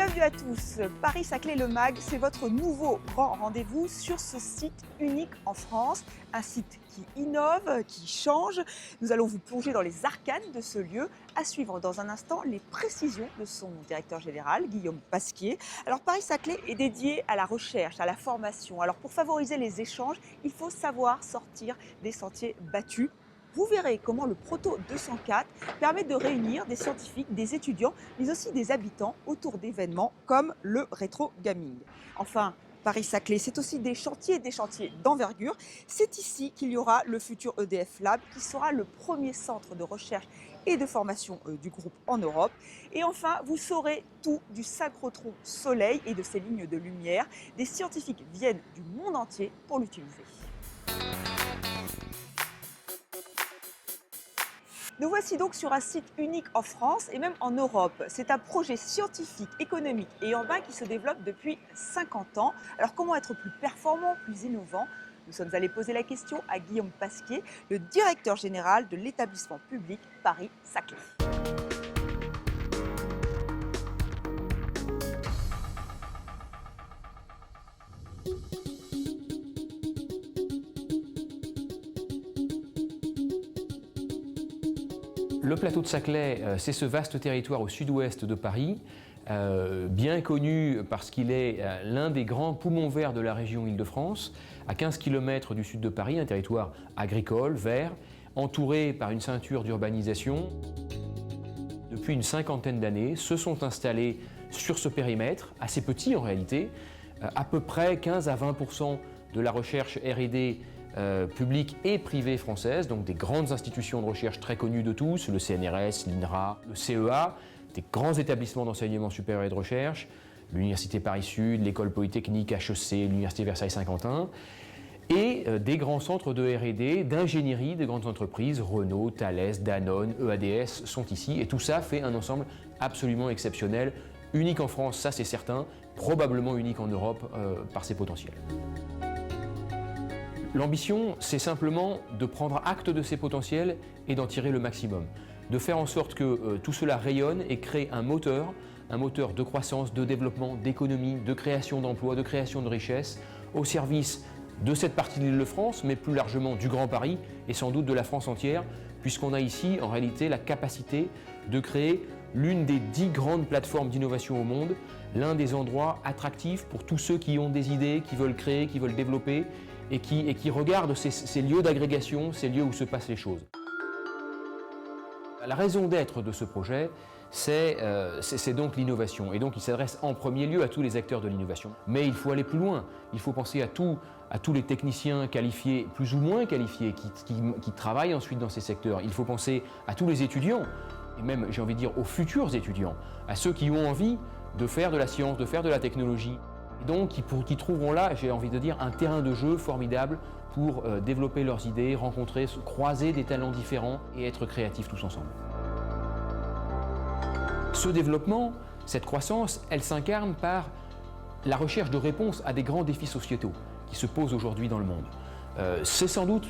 Bienvenue à tous. Paris-Saclay-le Mag, c'est votre nouveau grand rendez-vous sur ce site unique en France. Un site qui innove, qui change. Nous allons vous plonger dans les arcanes de ce lieu. À suivre dans un instant les précisions de son directeur général, Guillaume Pasquier. Alors Paris-Saclay est dédié à la recherche, à la formation. Alors pour favoriser les échanges, il faut savoir sortir des sentiers battus. Vous verrez comment le Proto 204 permet de réunir des scientifiques, des étudiants, mais aussi des habitants autour d'événements comme le rétro gaming. Enfin, Paris-Saclay, c'est aussi des chantiers d'envergure. C'est ici qu'il y aura le futur EDF Lab, qui sera le premier centre de recherche et de formation du groupe en Europe. Et enfin, vous saurez tout du synchrotron Soleil et de ses lignes de lumière. Des scientifiques viennent du monde entier pour l'utiliser. Nous voici donc sur un site unique en France et même en Europe. C'est un projet scientifique, économique et urbain qui se développe depuis 50 ans. Alors comment être plus performant, plus innovant? Nous sommes allés poser la question à Guillaume Pasquier, le directeur général de l'établissement public Paris-Saclay. Le plateau de Saclay, c'est ce vaste territoire au sud-ouest de Paris, bien connu parce qu'il est l'un des grands poumons verts de la région Île-de-France, à 15 km du sud de Paris, un territoire agricole, vert, entouré par une ceinture d'urbanisation. Depuis une cinquantaine d'années, se sont installés sur ce périmètre, assez petit en réalité, à peu près 15 à 20% de la recherche R&D publique et privée française, donc des grandes institutions de recherche très connues de tous, le CNRS, l'INRA, le CEA, des grands établissements d'enseignement supérieur et de recherche, l'Université Paris-Sud, l'École Polytechnique, HEC, l'Université Versailles-Saint-Quentin, et des grands centres de R&D, d'ingénierie, des grandes entreprises, Renault, Thales, Danone, EADS sont ici, et tout ça fait un ensemble absolument exceptionnel, unique en France, ça c'est certain, probablement unique en Europe par ses potentiels. L'ambition, c'est simplement de prendre acte de ces potentiels et d'en tirer le maximum. De faire en sorte que tout cela rayonne et crée un moteur de croissance, de développement, d'économie, de création d'emplois, de création de richesses, au service de cette partie de l'Île-de-France, mais plus largement du Grand Paris et sans doute de la France entière, puisqu'on a ici en réalité la capacité de créer l'une des 10 grandes plateformes d'innovation au monde, l'un des endroits attractifs pour tous ceux qui ont des idées, qui veulent créer, qui veulent développer, et qui regardent ces lieux d'agrégation, ces lieux où se passent les choses. La raison d'être de ce projet, c'est donc l'innovation. Et donc il s'adresse en premier lieu à tous les acteurs de l'innovation. Mais il faut aller plus loin. Il faut penser à tous les techniciens qualifiés, plus ou moins qualifiés, qui travaillent ensuite dans ces secteurs. Il faut penser à tous les étudiants, et même, j'ai envie de dire, aux futurs étudiants, à ceux qui ont envie de faire de la science, de faire de la technologie. Et donc, qui trouveront là, j'ai envie de dire, un terrain de jeu formidable pour développer leurs idées, rencontrer, croiser des talents différents et être créatifs tous ensemble. Ce développement, cette croissance, elle s'incarne par la recherche de réponses à des grands défis sociétaux qui se posent aujourd'hui dans le monde. C'est sans doute,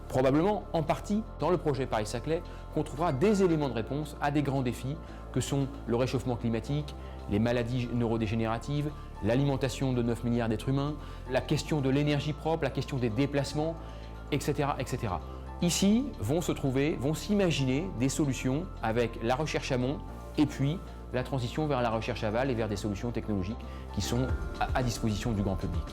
probablement, en partie, dans le projet Paris-Saclay, qu'on trouvera des éléments de réponse à des grands défis que sont le réchauffement climatique, les maladies neurodégénératives, l'alimentation de 9 milliards d'êtres humains, la question de l'énergie propre, la question des déplacements, etc., etc. Ici vont s'imaginer des solutions avec la recherche amont et puis la transition vers la recherche aval et vers des solutions technologiques qui sont à disposition du grand public.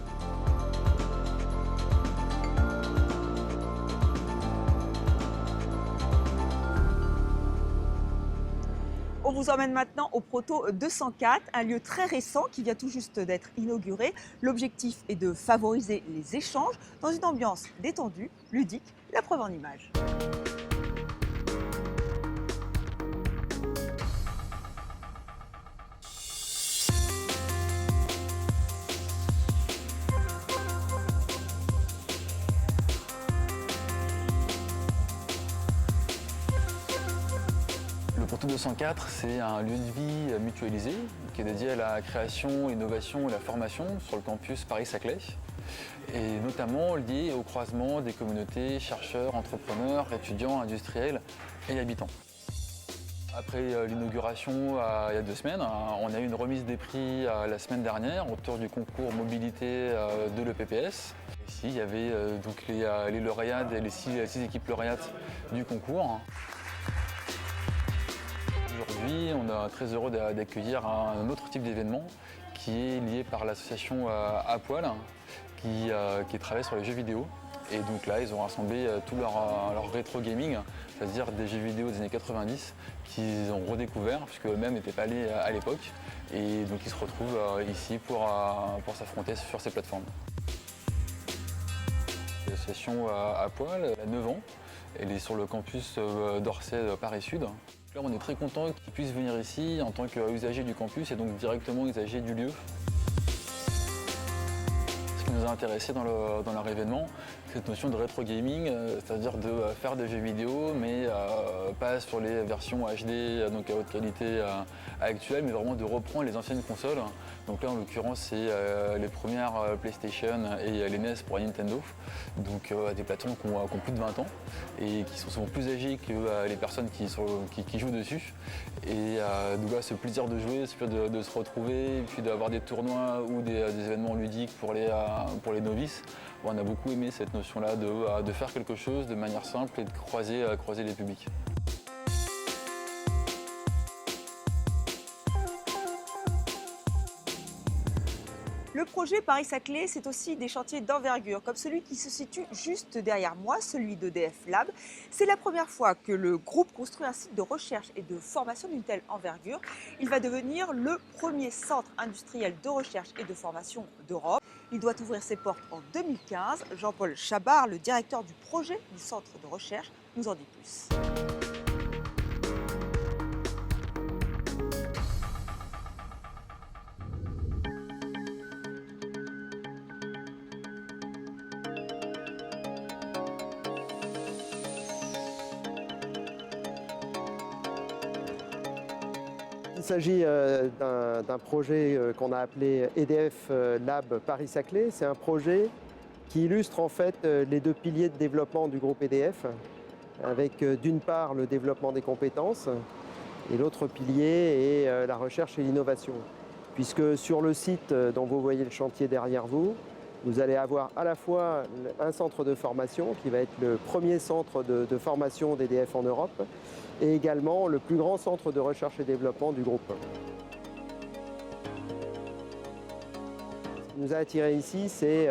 On vous emmène maintenant au Proto 204, un lieu très récent qui vient tout juste d'être inauguré. L'objectif est de favoriser les échanges dans une ambiance détendue, ludique, la preuve en images. Le Proto 204, c'est un lieu de vie mutualisé qui est dédié à la création, l'innovation et la formation sur le campus Paris-Saclay, et notamment lié au croisement des communautés chercheurs, entrepreneurs, étudiants, industriels et habitants. Après l'inauguration il y a 2 semaines, on a eu une remise des prix la semaine dernière autour du concours mobilité de l'EPPS. Ici, il y avait donc les lauréats, les 6 équipes lauréates du concours. Aujourd'hui, on est très heureux d'accueillir un autre type d'événement qui est lié par l'association À Poil, qui travaille sur les jeux vidéo. Et donc là, ils ont rassemblé tout leur rétro gaming, c'est-à-dire des jeux vidéo des années 90 qu'ils ont redécouvert, puisque eux-mêmes n'étaient pas allés à l'époque. Et donc ils se retrouvent ici pour s'affronter sur ces plateformes. L'association À Poil, elle a 9 ans. Elle est sur le campus d'Orsay Paris Sud. Là, on est très content qu'ils puissent venir ici en tant qu'usagers du campus et donc directement usagers du lieu. Ce qui nous a intéressés dans leur événement, cette notion de rétro gaming, c'est-à-dire de faire des jeux vidéo, mais pas sur les versions HD, donc à haute qualité actuelles, mais vraiment de reprendre les anciennes consoles. Donc là, en l'occurrence, c'est les premières PlayStation et les NES pour Nintendo, donc des plateformes qui ont plus de 20 ans et qui sont souvent plus âgées que les personnes qui jouent dessus. Et donc là, ce plaisir de jouer, ce plaisir de se retrouver, et puis d'avoir des tournois ou des événements ludiques pour les novices. On a beaucoup aimé cette notion-là de faire quelque chose de manière simple et de croiser les publics. Le projet Paris-Saclay, c'est aussi des chantiers d'envergure, comme celui qui se situe juste derrière moi, celui d'EDF Lab. C'est la première fois que le groupe construit un site de recherche et de formation d'une telle envergure. Il va devenir le premier centre industriel de recherche et de formation d'Europe. Il doit ouvrir ses portes en 2015. Jean-Paul Chabard, le directeur du projet du centre de recherche, nous en dit plus. Il s'agit d'un projet qu'on a appelé EDF Lab Paris-Saclay. C'est un projet qui illustre en fait les 2 piliers de développement du groupe EDF, avec d'une part le développement des compétences et l'autre pilier est la recherche et l'innovation. Puisque sur le site dont vous voyez le chantier derrière vous, vous allez avoir à la fois un centre de formation qui va être le premier centre de formation d'EDF en Europe et également le plus grand centre de recherche et développement du groupe. Ce qui nous a attirés ici, c'est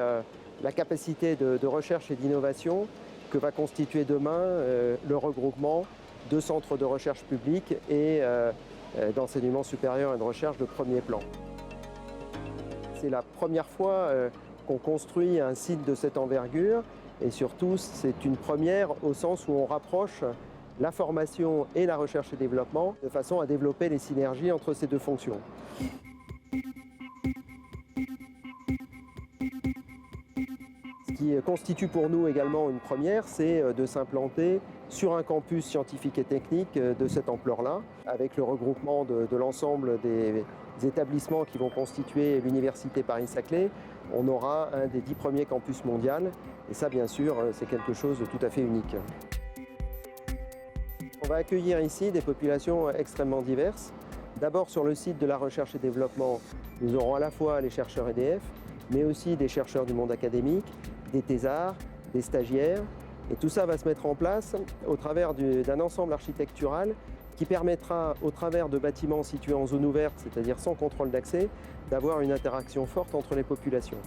la capacité de recherche et d'innovation que va constituer demain le regroupement de centres de recherche publics et d'enseignement supérieur et de recherche de premier plan. C'est la première fois qu'on construit un site de cette envergure et surtout c'est une première au sens où on rapproche la formation et la recherche et développement de façon à développer les synergies entre ces 2 fonctions. Ce qui constitue pour nous également une première, c'est de s'implanter sur un campus scientifique et technique de cette ampleur-là, avec le regroupement de l'ensemble des établissements qui vont constituer l'Université Paris-Saclay. On aura un des 10 premiers campus mondiaux et ça, bien sûr, c'est quelque chose de tout à fait unique. On va accueillir ici des populations extrêmement diverses. D'abord, sur le site de la recherche et développement, nous aurons à la fois les chercheurs EDF, mais aussi des chercheurs du monde académique, des thésards, des stagiaires. Et tout ça va se mettre en place au travers d'un ensemble architectural qui permettra, au travers de bâtiments situés en zone ouverte, c'est-à-dire sans contrôle d'accès, d'avoir une interaction forte entre les populations.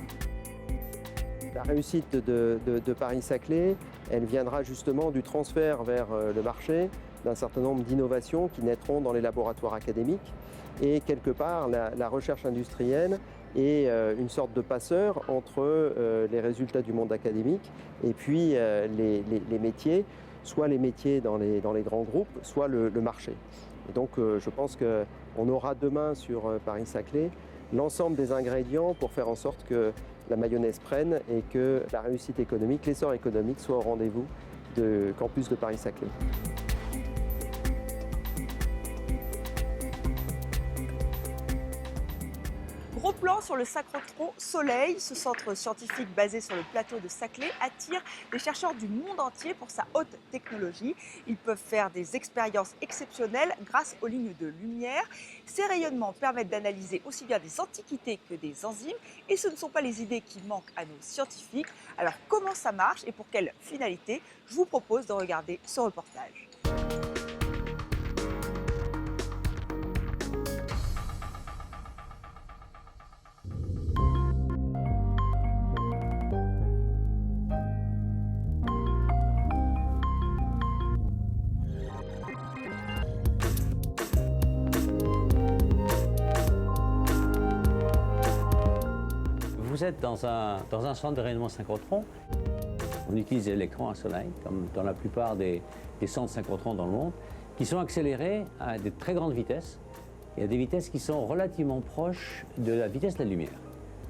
La réussite de Paris-Saclay, elle viendra justement du transfert vers le marché d'un certain nombre d'innovations qui naîtront dans les laboratoires académiques. Et quelque part, la recherche industrielle est une sorte de passeur entre les résultats du monde académique et puis les métiers, soit les métiers dans les grands groupes, soit le marché. Et donc je pense qu'on aura demain sur Paris-Saclay l'ensemble des ingrédients pour faire en sorte que la mayonnaise prenne et que la réussite économique, l'essor économique soit au rendez-vous du campus de Paris-Saclay. Gros plan sur le synchrotron Soleil. Ce centre scientifique basé sur le plateau de Saclay attire les chercheurs du monde entier pour sa haute technologie. Ils peuvent faire des expériences exceptionnelles grâce aux lignes de lumière. Ces rayonnements permettent d'analyser aussi bien des antiquités que des enzymes. Et ce ne sont pas les idées qui manquent à nos scientifiques. Alors comment ça marche et pour quelle finalité? Je vous propose de regarder ce reportage. Vous êtes dans un centre de rayonnement synchrotron. On utilise des électrons à soleil, comme dans la plupart des centres synchrotrons dans le monde, qui sont accélérés à de très grandes vitesses et à des vitesses qui sont relativement proches de la vitesse de la lumière.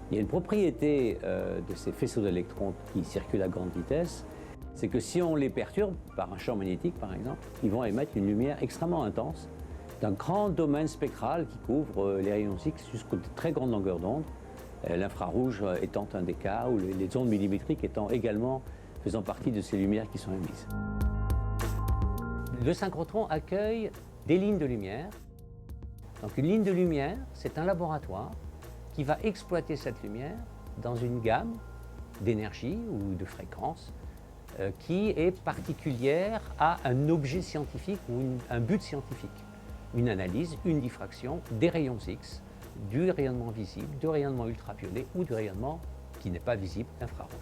Il y a une propriété de ces faisceaux d'électrons qui circulent à grande vitesse, c'est que si on les perturbe par un champ magnétique, par exemple, ils vont émettre une lumière extrêmement intense d'un grand domaine spectral qui couvre les rayons X jusqu'aux très grandes longueurs d'onde. L'infrarouge étant un des cas, ou les ondes millimétriques étant également faisant partie de ces lumières qui sont émises. Le synchrotron accueille des lignes de lumière. Donc une ligne de lumière, c'est un laboratoire qui va exploiter cette lumière dans une gamme d'énergie ou de fréquences qui est particulière à un objet scientifique ou un but scientifique. Une analyse, une diffraction des rayons X, du rayonnement visible, du rayonnement ultraviolet ou du rayonnement qui n'est pas visible, infrarouge.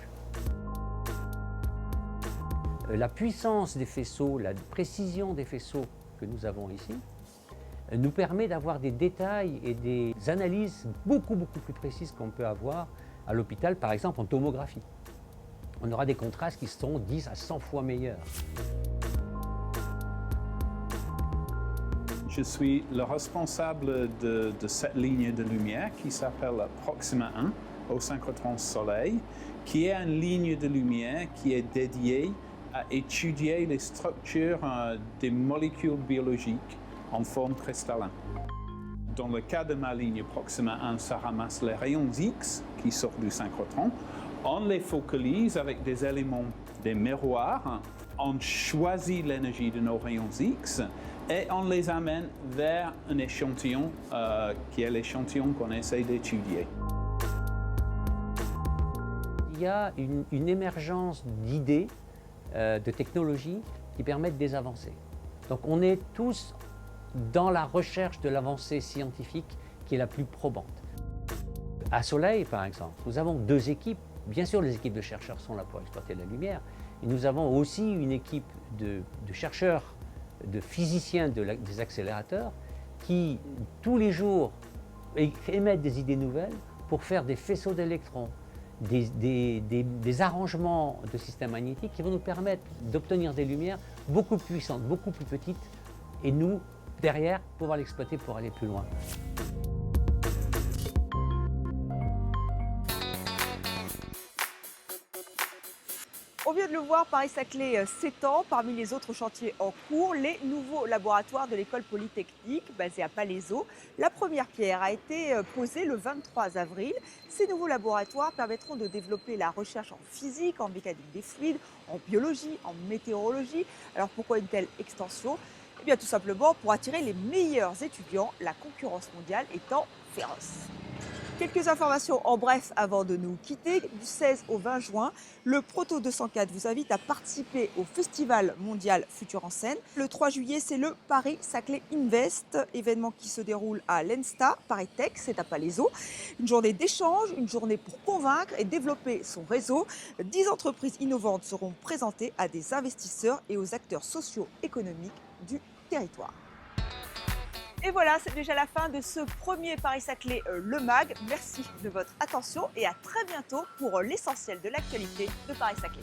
La puissance des faisceaux, la précision des faisceaux que nous avons ici nous permet d'avoir des détails et des analyses beaucoup plus précises qu'on peut avoir à l'hôpital, par exemple en tomographie. On aura des contrastes qui seront 10 à 100 fois meilleurs. Je suis le responsable de cette ligne de lumière qui s'appelle Proxima 1 au synchrotron Soleil, qui est une ligne de lumière qui est dédiée à étudier les structures des molécules biologiques en forme cristallin. Dans le cas de ma ligne Proxima 1, ça ramasse les rayons X qui sortent du synchrotron. On les focalise avec des éléments, des miroirs. On choisit l'énergie de nos rayons X et on les amène vers un échantillon qui est l'échantillon qu'on essaie d'étudier. Il y a une émergence d'idées, de technologies qui permettent des avancées. Donc on est tous dans la recherche de l'avancée scientifique qui est la plus probante. À Soleil, par exemple, nous avons deux équipes. Bien sûr, les équipes de chercheurs sont là pour exploiter la lumière. Et nous avons aussi une équipe de chercheurs, de physiciens des accélérateurs qui, tous les jours, émettent des idées nouvelles pour faire des faisceaux d'électrons, des arrangements de systèmes magnétiques qui vont nous permettre d'obtenir des lumières beaucoup plus puissantes, beaucoup plus petites, et nous, derrière, pouvoir l'exploiter pour aller plus loin. On vient de le voir, Paris-Saclay s'étend. Parmi les autres chantiers en cours, les nouveaux laboratoires de l'école polytechnique basée à Palaiseau. La première pierre a été posée le 23 avril. Ces nouveaux laboratoires permettront de développer la recherche en physique, en mécanique des fluides, en biologie, en météorologie. Alors pourquoi une telle extension? Eh bien tout simplement pour attirer les meilleurs étudiants, la concurrence mondiale étant féroce. Quelques informations en bref avant de nous quitter. Du 16 au 20 juin, le Proto 204 vous invite à participer au Festival mondial Futur en scène. Le 3 juillet, c'est le Paris-Saclay Invest, événement qui se déroule à l'ENSTA, Paris Tech, c'est à Palaiseau. Une journée d'échange, une journée pour convaincre et développer son réseau. 10 entreprises innovantes seront présentées à des investisseurs et aux acteurs socio-économiques du territoire. Et voilà, c'est déjà la fin de ce premier Paris-Saclay Le Mag. Merci de votre attention et à très bientôt pour l'essentiel de l'actualité de Paris-Saclay.